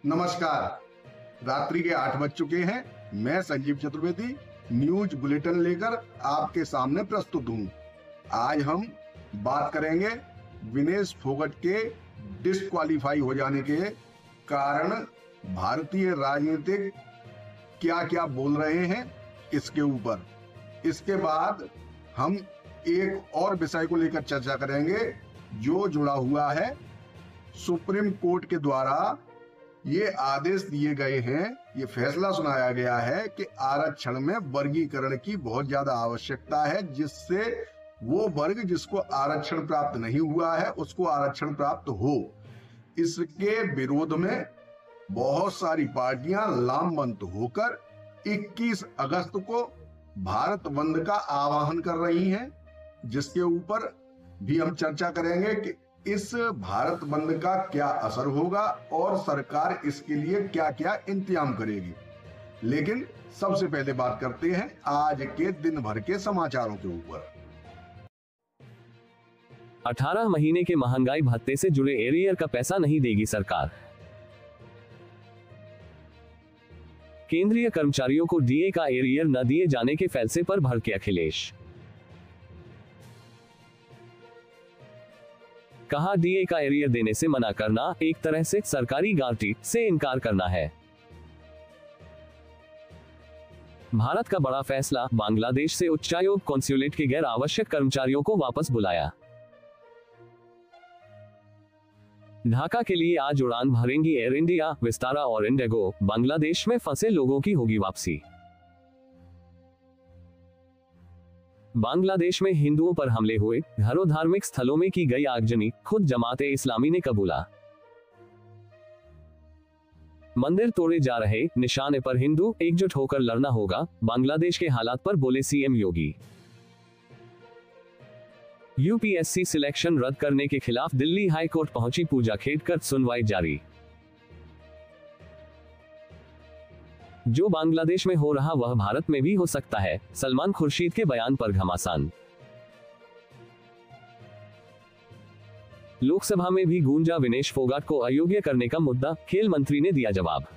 नमस्कार। रात्रि के 8 बज चुके हैं। मैं संजीव चतुर्वेदी न्यूज बुलेटिन लेकर आपके सामने प्रस्तुत हूं। आज हम बात करेंगे विनेश फोगाट के डिस्क्वालीफाई हो जाने के कारण भारतीय राजनीतिक क्या क्या बोल रहे हैं इसके ऊपर। इसके बाद हम एक और विषय को लेकर चर्चा करेंगे जो जुड़ा हुआ है सुप्रीम कोर्ट के द्वारा ये आदेश दिए गए हैं, ये फैसला सुनाया गया है कि आरक्षण में वर्गीकरण की बहुत ज्यादा आवश्यकता है, जिससे वो वर्ग जिसको आरक्षण प्राप्त नहीं हुआ है उसको आरक्षण प्राप्त हो। इसके विरोध में बहुत सारी पार्टियां लामबंद होकर 21 अगस्त को भारत बंद का आह्वान कर रही हैं, जिसके ऊपर भी हम चर्चा करेंगे कि इस भारत बंद का क्या असर होगा और सरकार इसके लिए क्या क्या इंतजाम करेगी। लेकिन सबसे पहले बात करते हैं आज के दिन भर के समाचारों के ऊपर। 18 महीने के महंगाई भत्ते से जुड़े एरियर का पैसा नहीं देगी सरकार। केंद्रीय कर्मचारियों को डीए का एरियर न दिए जाने के फैसले पर भड़के अखिलेश। कहा, डीए का एरियर देने से मना करना एक तरह से सरकारी गारंटी से इनकार करना है। भारत का बड़ा फैसला, बांग्लादेश से उच्चायोग कॉन्सुलेट के गैर आवश्यक कर्मचारियों को वापस बुलाया। ढाका के लिए आज उड़ान भरेंगी एयर इंडिया, विस्तारा और इंडिगो। बांग्लादेश में फंसे लोगों की होगी वापसी। बांग्लादेश में हिंदुओं पर हमले हुए, घरों धार्मिक स्थलों में की गई आगजनी, खुद जमाते इस्लामी ने कबूला। मंदिर तोड़े जा रहे, निशाने पर हिंदू, एकजुट होकर लड़ना होगा। बांग्लादेश के हालात पर बोले सीएम योगी। यूपीएससी सिलेक्शन रद्द करने के खिलाफ दिल्ली हाई कोर्ट पहुंची पूजा खेड़कर, सुनवाई जारी। जो बांग्लादेश में हो रहा वह भारत में भी हो सकता है, सलमान खुर्शीद के बयान पर घमासान। लोकसभा में भी गूंजा विनेश फोगाट को अयोग्य करने का मुद्दा, खेल मंत्री ने दिया जवाब।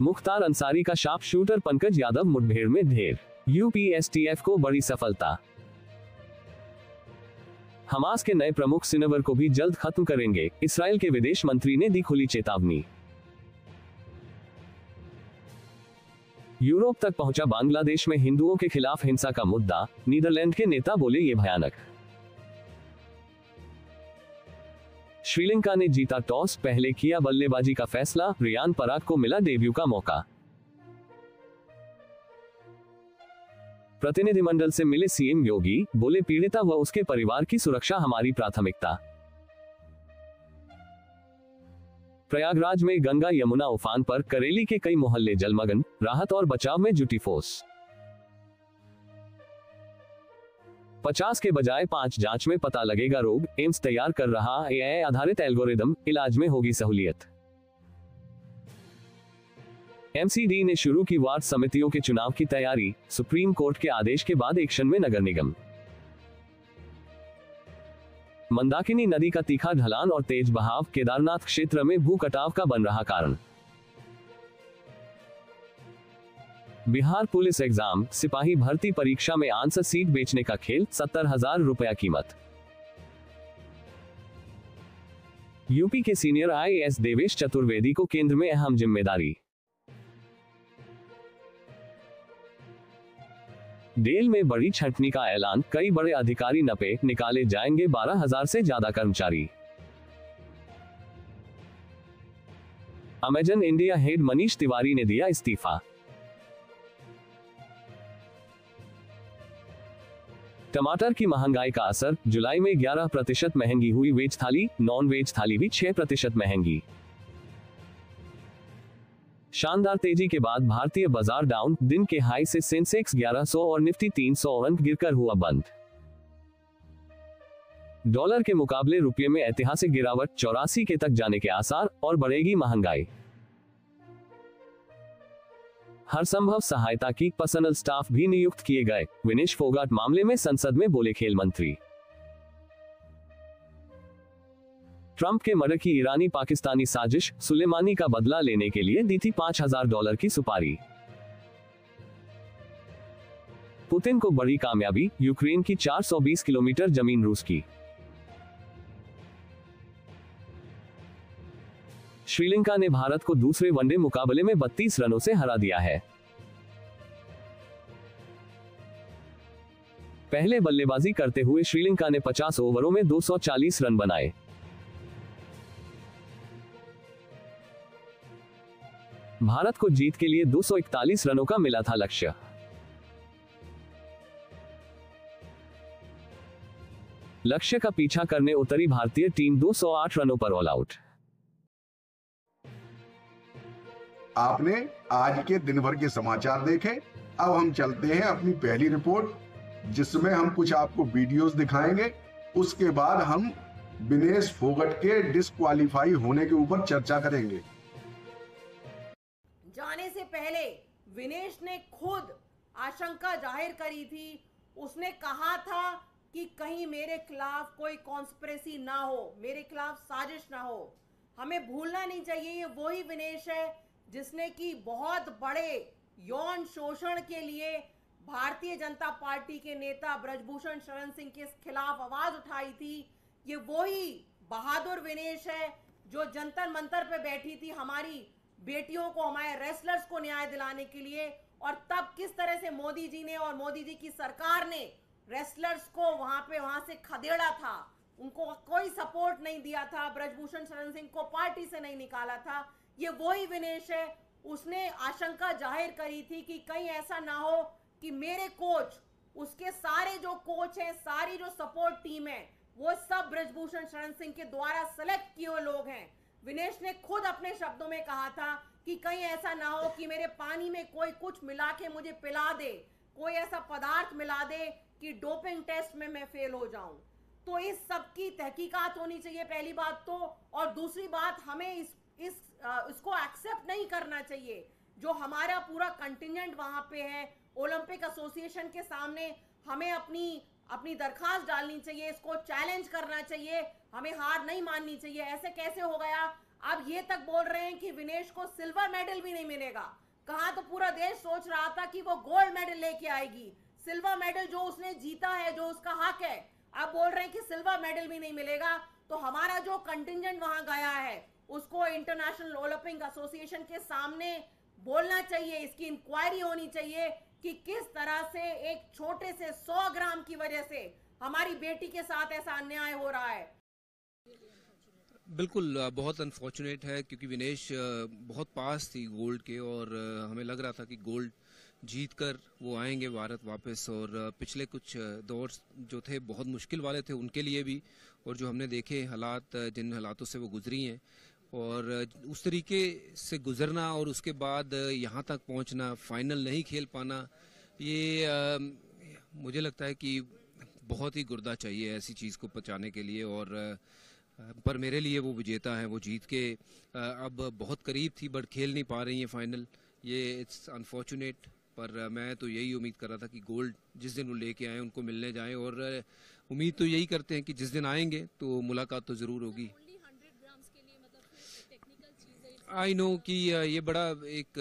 मुख्तार अंसारी का शार्प शूटर पंकज यादव मुठभेड़ में ढेर, यूपीएसटीएफ को बड़ी सफलता। हमास के नए प्रमुख सिनवर को भी जल्द खत्म करेंगे, इस्राएल के विदेश मंत्री ने दी खुली चेतावनी। यूरोप तक पहुंचा बांग्लादेश में हिंदुओं के खिलाफ हिंसा का मुद्दा, नीदरलैंड के नेता बोले ये भयानक। श्रीलंका ने जीता टॉस, पहले किया बल्लेबाजी का फैसला, रियान पराग को मिला डेब्यू का मौका। प्रतिनिधिमंडल से मिले सीएम योगी, बोले पीड़िता व उसके परिवार की सुरक्षा हमारी प्राथमिकता। प्रयागराज में गंगा यमुना उफान पर, करेली के कई मोहल्ले जलमग्न, राहत और बचाव में जुटी फोर्स। 50 के बजाय 5 जांच में पता लगेगा रोग, एम्स तैयार कर रहा एआई आधारित एल्गोरिदम, इलाज में होगी सहूलियत। एमसीडी ने शुरू की वार्ड समितियों के चुनाव की तैयारी, सुप्रीम कोर्ट के आदेश के बाद एक्शन में नगर निगम। मंदाकिनी नदी का तीखा ढलान और तेज बहाव, केदारनाथ क्षेत्र में भू कटाव का बन रहा कारण। बिहार पुलिस एग्जाम, सिपाही भर्ती परीक्षा में आंसर सीट बेचने का खेल, 70,000 रुपया कीमत। यूपी के सीनियर आईएएस देवेश चतुर्वेदी को केंद्र में अहम जिम्मेदारी। डेल में बड़ी छंटनी का ऐलान, कई बड़े अधिकारी नपे, निकाले जाएंगे 12,000 से ज्यादा कर्मचारी। Amazon India head Manish Tiwari ने दिया इस्तीफा। टमाटर की महंगाई का असर, जुलाई में 11% महंगी हुई वेज थाली, नॉन वेज थाली भी 6% महंगी। शानदार तेजी के बाद भारतीय बाजार डाउन, दिन के हाई से सेंसेक्स 1100 और निफ्टी 300 अंक गिरकर हुआ बंद। डॉलर के मुकाबले रुपये में ऐतिहासिक गिरावट, 84 के तक जाने के आसार, और बढ़ेगी महंगाई। हर संभव सहायता की, पर्सनल स्टाफ भी नियुक्त किए गए। विनेश फोगाट मामले में संसद में बोले खेल मंत्री। ट्रंप के मर्डर की ईरानी पाकिस्तानी साजिश, सुलेमानी का बदला लेने के लिए दी थी $5000 की सुपारी। पुतिन को बड़ी कामयाबी, यूक्रेन की 420 किलोमीटर जमीन रूस की। श्रीलंका ने भारत को दूसरे वनडे मुकाबले में 32 रनों से हरा दिया है। पहले बल्लेबाजी करते हुए श्रीलंका ने 50 ओवरों में 240 रन बनाए। भारत को जीत के लिए 241 रनों का मिला था लक्ष्य। लक्ष्य का पीछा करने उतरी भारतीय टीम 208 रनों पर ऑल आउट। आपने आज के दिन भर के समाचार देखे। अब हम चलते हैं अपनी पहली रिपोर्ट, जिसमें हम कुछ आपको वीडियोस दिखाएंगे। उसके बाद हम विनेश फोगट के डिस्क्वालीफाई होने के ऊपर चर्चा करेंगे। जाने से पहले विनेश ने खुद आशंका जाहिर करी थी। उसने कहा था कि कहीं मेरे खिलाफ कोई कॉन्स्पिरेसी ना हो, मेरे खिलाफ साजिश ना हो। हमें भूलना नहीं चाहिए, ये वही विनेश है जिसने कि बहुत बड़े यौन शोषण के लिए भारतीय जनता पार्टी के नेता ब्रजभूषण शरण सिंह के खिलाफ आवाज उठाई थी। ये वही बहादुर विनेश है जो जंतर मंतर पे बैठी थी हमारी बेटियों को, हमारे रेसलर्स को न्याय दिलाने के लिए। और तब किस तरह से मोदी जी ने और मोदी जी की सरकार ने रेसलर्स को वहां से खदेड़ा था, उनको कोई सपोर्ट नहीं दिया था, ब्रजभूषण शरण सिंह को पार्टी से नहीं निकाला था। ये वही विनेश है। उसने आशंका जाहिर करी थी कि कहीं ऐसा ना हो कि मेरे कोच, उसके सारे जो कोच हैं, सारी जो सपोर्ट टीम है, वो सब ब्रजभूषण शरण सिंह के द्वारा सेलेक्ट किए हुए लोग हैं। विनेश ने खुद अपने शब्दों में कहा था कि कहीं ऐसा ना हो कि मेरे पानी में कोई कुछ मिला के मुझे पिला दे, कोई ऐसा पदार्थ मिला दे कि डोपिंग टेस्ट में मैं फेल हो जाऊं। तो इस सब की तहकीकात होनी चाहिए, पहली बात तो। और दूसरी बात, हमें इसको एक्सेप्ट नहीं करना चाहिए। जो हमारा पूरा कंटिजेंट वहां पे है, ओलंपिक एसोसिएशन के सामने हमें अपनी दरखास्त डालनी चाहिए, इसको चैलेंज करना चाहिए, हमें हार नहीं माननी चाहिए। ऐसे कैसे हो गया? अब ये तक बोल रहे हैं कि विनेश को सिल्वर मेडल भी नहीं मिलेगा। कहा तो पूरा देश सोच रहा था कि वो गोल्ड मेडल लेके आएगी। सिल्वर मेडल जो उसने जीता है, जो उसका हक है, अब बोल रहे हैं कि सिल्वर मेडल भी नहीं मिलेगा। तो हमारा जो कंटिजेंट वहां गया है, उसको इंटरनेशनल ओलंपिक एसोसिएशन के सामने बोलना चाहिए, इसकी इंक्वायरी होनी चाहिए कि किस तरह से एक छोटे से 100 ग्राम की वजह से हमारी बेटी के साथ ऐसा अन्याय हो रहा है। बिल्कुल बहुत अनफॉर्चुनेट है, क्योंकि विनेश बहुत पास थी गोल्ड के, और हमें लग रहा था कि गोल्ड जीतकर वो आएंगे भारत वापस। और पिछले कुछ दौर जो थे बहुत मुश्किल वाले थे उनके लिए भी, और जो हमने देखे हालात, जिन हालातों से वो गुजरी हैं, और उस तरीके से गुजरना और उसके बाद यहाँ तक पहुँचना, फाइनल नहीं खेल पाना, ये मुझे लगता है कि बहुत ही गुर्दा चाहिए ऐसी चीज़ को पचाने के लिए। और पर मेरे लिए वो विजेता है, वो जीत के अब बहुत करीब थी बट खेल नहीं पा रही है फाइनल। ये इट्स अनफॉर्चुनेट, पर मैं तो यही उम्मीद कर रहा था कि गोल्ड जिस दिन वो लेके आए उनको मिलने जाएं, और उम्मीद तो यही करते हैं कि जिस दिन आएंगे तो मुलाकात तो ज़रूर होगी। आई नो कि ये बड़ा एक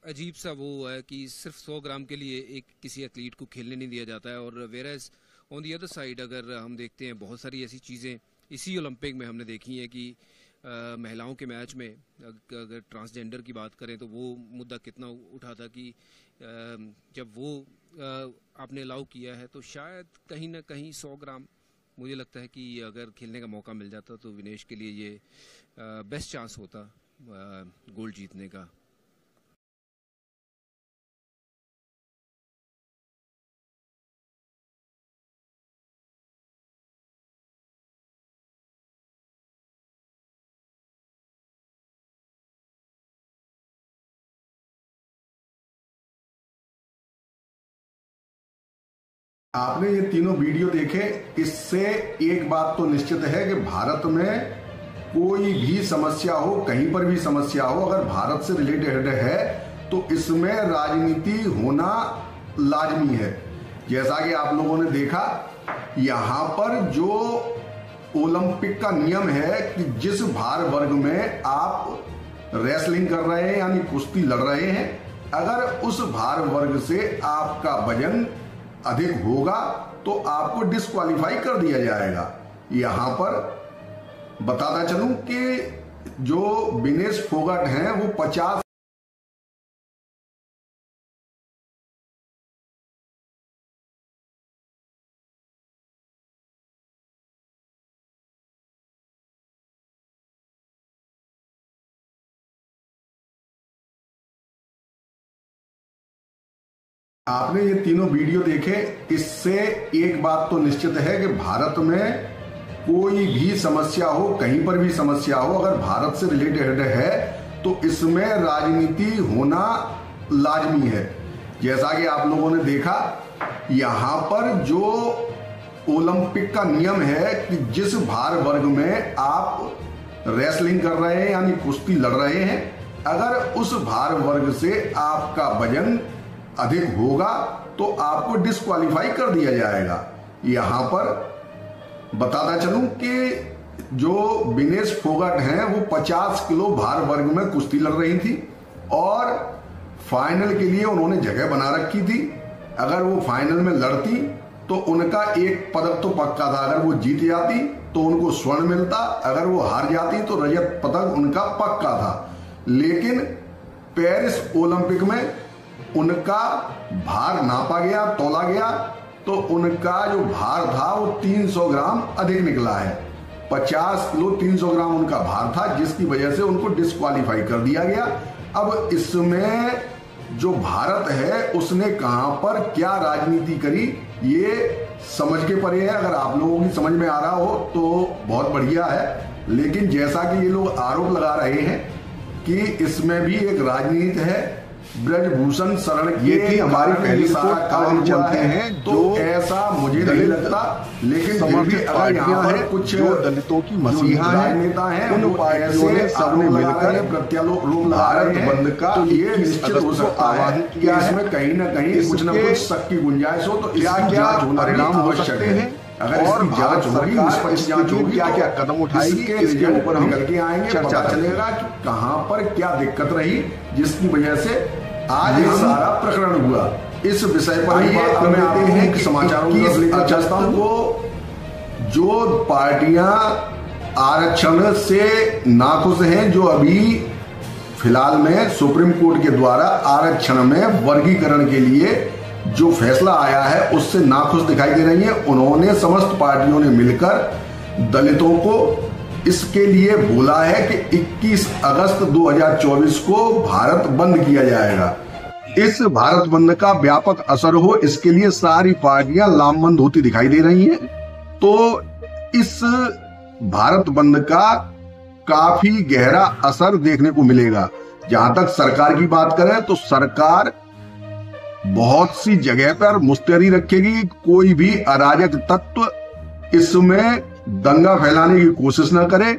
अजीब सा वो है कि सिर्फ 100 ग्राम के लिए एक किसी एथलीट को खेलने नहीं दिया जाता है। और whereas on the other side अगर हम देखते हैं, बहुत सारी ऐसी चीज़ें इसी ओलंपिक में हमने देखी हैं कि महिलाओं के मैच में अगर ट्रांसजेंडर की बात करें तो वो मुद्दा कितना उठा था कि जब वो आपने अलाउ किया है, तो शायद कहीं ना कहीं 100 ग्राम मुझे लगता है कि अगर खेलने का मौका मिल जाता तो विनेश के लिए ये बेस्ट चांस होता गोल्ड जीतने का। आपने ये तीनों वीडियो देखे, इससे एक बात तो निश्चित है कि भारत में कोई भी समस्या हो, कहीं पर भी समस्या हो, अगर भारत से रिलेटेड है तो इसमें राजनीति होना लाजमी है। जैसा कि आप लोगों ने देखा, यहाँ पर जो ओलंपिक का नियम है कि जिस भार वर्ग में आप रेसलिंग कर रहे हैं यानी कुश्ती लड़ रहे हैं, अगर उस भार वर्ग से आपका वजन अधिक होगा तो आपको डिस्क्वालीफाई कर दिया जाएगा। यहां पर बताता चलूं कि जो विनेश फोगाट हैं वो 50 आपने ये तीनों वीडियो देखे, इससे एक बात तो निश्चित है कि भारत में कोई भी समस्या हो, कहीं पर भी समस्या हो, अगर भारत से रिलेटेड है तो इसमें राजनीति होना लाजमी है। जैसा कि आप लोगों ने देखा, यहां पर जो ओलंपिक का नियम है कि जिस भार वर्ग में आप रेसलिंग कर रहे हैं यानी कुश्ती लड़ रहे हैं, अगर उस भार वर्ग से आपका वजन अधिक होगा तो आपको डिस्क्वालीफाई कर दिया जाएगा। यहां पर बताता चलूं कि जो विनेश फोगाट हैं वो 50 किलो भार वर्ग में कुश्ती लड़ रही थी और फाइनल के लिए उन्होंने जगह बना रखी थी। अगर वो फाइनल में लड़ती तो उनका एक पदक तो पक्का था, अगर वो जीत जाती तो उनको स्वर्ण मिलता, अगर वो हार जाती तो रजत पदक उनका पक्का था। लेकिन पेरिस ओलंपिक में उनका भार नापा गया, तोला गया, तो उनका जो भार था वो 300 ग्राम अधिक निकला है। 50 किलो 300 ग्राम उनका भार था, जिसकी वजह से उनको डिस्क्वालीफाई कर दिया गया। अब इसमें जो भारत है उसने कहां पर क्या राजनीति करी, ये समझ के परे है। अगर आप लोगों की समझ में आ रहा हो तो बहुत बढ़िया है, लेकिन जैसा कि ये लोग आरोप लगा रहे हैं कि इसमें भी एक राजनीति है। ब्रजभूषण शरण ये थी हमारी पहली रिपोर्ट, काम चलते हैं तो ऐसा मुझे नहीं लगता। लेकिन फिर भी अगर यहाँ पर कुछ जो दलितों की मसीहा नेता हैं उन पार्टियों ने सबने मिलकर प्रत्यारोप लगा रहे हैं बंद का, तो ये निश्चित हो सकता है कि इसमें कहीं ना कहीं कुछ न कुछ शक की गुंजाइश हो। तो क्या क्या परिणाम हो सकते हैं, अगर और जांच होगी, निष्पक्ष जांच होगी, क्या क्या कदम उठाएगी, इसके ऊपर हम निकल के आएंगे, पता चलेगा कि कहां पर क्या दिक्कत रही जिसकी वजह से आज ये सारा प्रकरण हुआ। इस विषय पर ही बात करने आते हैं कि समाचारों को जो पार्टियां आरक्षण से नाखुश हैं, जो अभी फिलहाल में सुप्रीम कोर्ट के द्वारा आरक्षण में वर्गीकरण के लिए जो फैसला आया है उससे नाखुश दिखाई दे रही है। उन्होंने समस्त पार्टियों ने मिलकर दलितों को इसके लिए बोला है कि 21 अगस्त 2024 को भारत बंद किया जाएगा। इस भारत बंद का व्यापक असर हो, इसके लिए सारी पार्टियां लामबंद होती दिखाई दे रही हैं। तो इस भारत बंद का काफी गहरा असर देखने को मिलेगा। जहां तक सरकार की बात करें तो सरकार बहुत सी जगह पर मुस्तैदी रखेगी, कोई भी अराजक तत्व इसमें दंगा फैलाने की कोशिश न करे।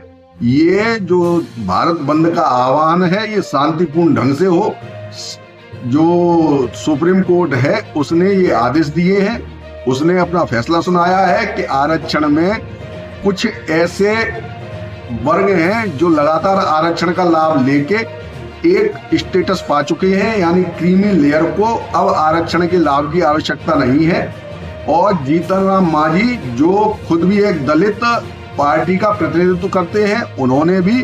ये जो भारत बंद का आह्वान है ये शांतिपूर्ण ढंग से हो। जो सुप्रीम कोर्ट है उसने ये आदेश दिए हैं, उसने अपना फैसला सुनाया है कि आरक्षण में कुछ ऐसे वर्ग हैं जो लगातार आरक्षण का लाभ लेके एक स्टेटस पा चुके हैं, यानी क्रीमी लेयर को अब आरक्षण के लाभ की आवश्यकता नहीं है। और जीतन राम मांझी जो खुद भी एक दलित पार्टी का प्रतिनिधित्व करते हैं, उन्होंने भी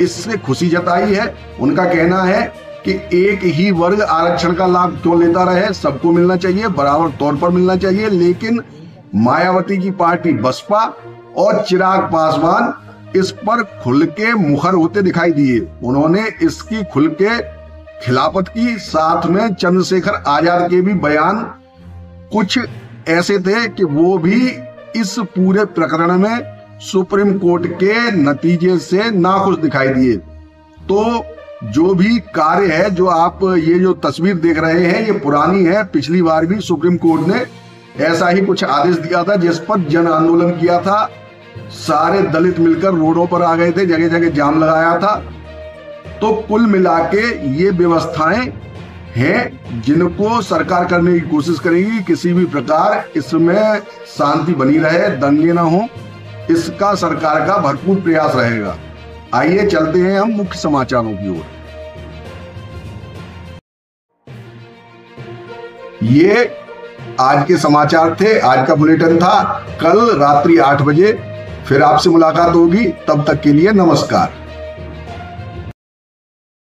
इससे खुशी जताई है। उनका कहना है कि एक ही वर्ग आरक्षण का लाभ क्यों लेता रहे, सबको मिलना चाहिए, बराबर तौर पर मिलना चाहिए। लेकिन मायावती की पार्टी बसपा और चिराग पासवान इस पर खुल के मुखर होते दिखाई दिए। उन्होंने इसकी खुल के खिलाफत की। साथ में चंद्रशेखर आजाद के भी बयान कुछ ऐसे थे कि वो भी इस पूरे प्रकरण में सुप्रीम कोर्ट के नतीजे से नाखुश दिखाई दिए। तो जो भी कार्य है, जो आप ये जो तस्वीर देख रहे हैं ये पुरानी है। पिछली बार भी सुप्रीम कोर्ट ने ऐसा ही कुछ आदेश दिया था जिस पर जन आंदोलन किया था। सारे दलित मिलकर रोडों पर आ गए थे, जगह जगह जाम लगाया था। तो कुल मिला के ये व्यवस्थाएं हैं जिनको सरकार करने की कोशिश करेगी। किसी भी प्रकार इसमें शांति बनी रहे, दंगे ना हो इसका सरकार का भरपूर प्रयास रहेगा। आइए चलते हैं हम मुख्य समाचारों की ओर। ये आज के समाचार थे, आज का बुलेटिन था। कल रात्रि 8 बजे फिर आपसे मुलाकात होगी। तब तक के लिए नमस्कार।